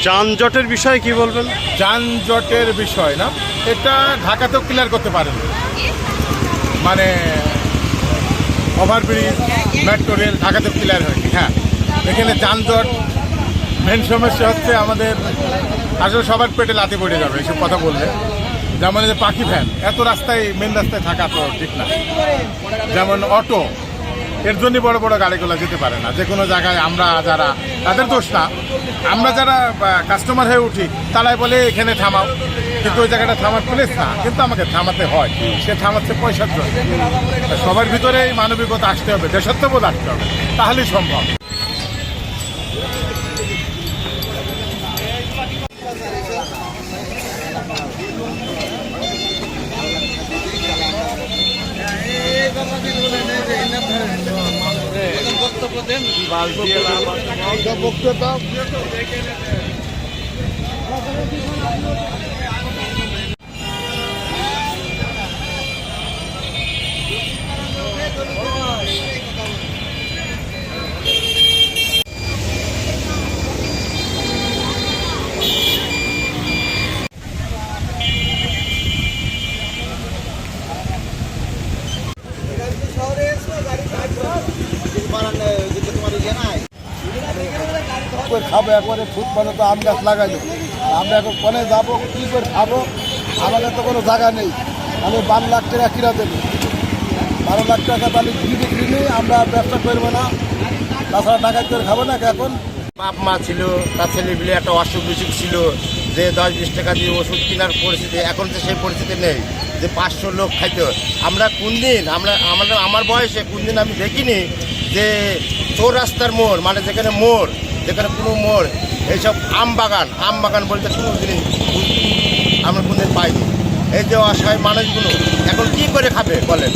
যানজটের বিষয়ে কি বলবেন? যানজটের বিষয় না, এটা ঢাকাতেও ক্লিয়ার করতে পারেন, মানে ওভারব্রিজ, মেট্রো রেল ঢাকাতেও ক্লিয়ার হয়নি। হ্যাঁ, এখানে যানজট মেন সমস্যা হচ্ছে আমাদের, আসলে সবার পেটে লাথি পড়ে যাবে এসব কথা বললে। যেমন এই যে পাখি ভ্যান, এত রাস্তায় মেন রাস্তায় থাকা তো ঠিক না। যেমন অটো, এর জন্যই বড় বড় গাড়িগুলো যেতে পারে না যে কোনো জায়গায়। আমরা যারা, তাদের দোষ না, আমরা যারা কাস্টমার হয়ে উঠি তারাই বলে এখানে থামাও, কিন্তু ওই জায়গাটা থামার প্লেস না, কিন্তু আমাকে থামাতে হয়। সে থামাচ্ছে পয়সার জন্য। সবার ভিতরে এই মানবিকতা আসতে হবে, দেশত্ববোধ আসতে হবে, তাহলেই সম্ভব। খাবো একবারে ফুটপাতে তো আম গাছ লাগাইলো, আমরা এখন কোনে যাবো, কী করে খাবো? আমাদের তো কোনো জায়গা নেই। আমি 12 লাখ টাকা কিনা দেবো, 12 লাখ টাকা তাহলে বিক্রি নেই, আমরা ব্যবসা করবো না, তাছাড়া টাকা করে খাবো না। এখন বাপ মা ছিল, তার ছেলেপিলে একটা অসুখ বিসুখ ছিল, যে 10-20 টাকা দিয়ে ওষুধ কেনার পরিস্থিতি, এখন তো সেই পরিস্থিতি নেই যে 500 লোক খাইতো। আমরা কোন দিন, আমার বয়সে কোন দিন আমি দেখিনি যে চৌরাস্তার মোড়, মানে যেখানে মোড়, যেখানে কোনো মোড়, এইসব আম বাগান বলতে কোনো জিনিস আমরা কোনদিন পাইনি। এই যে অসহায় মানুষগুলো এখন কি করে খাবে বলেন?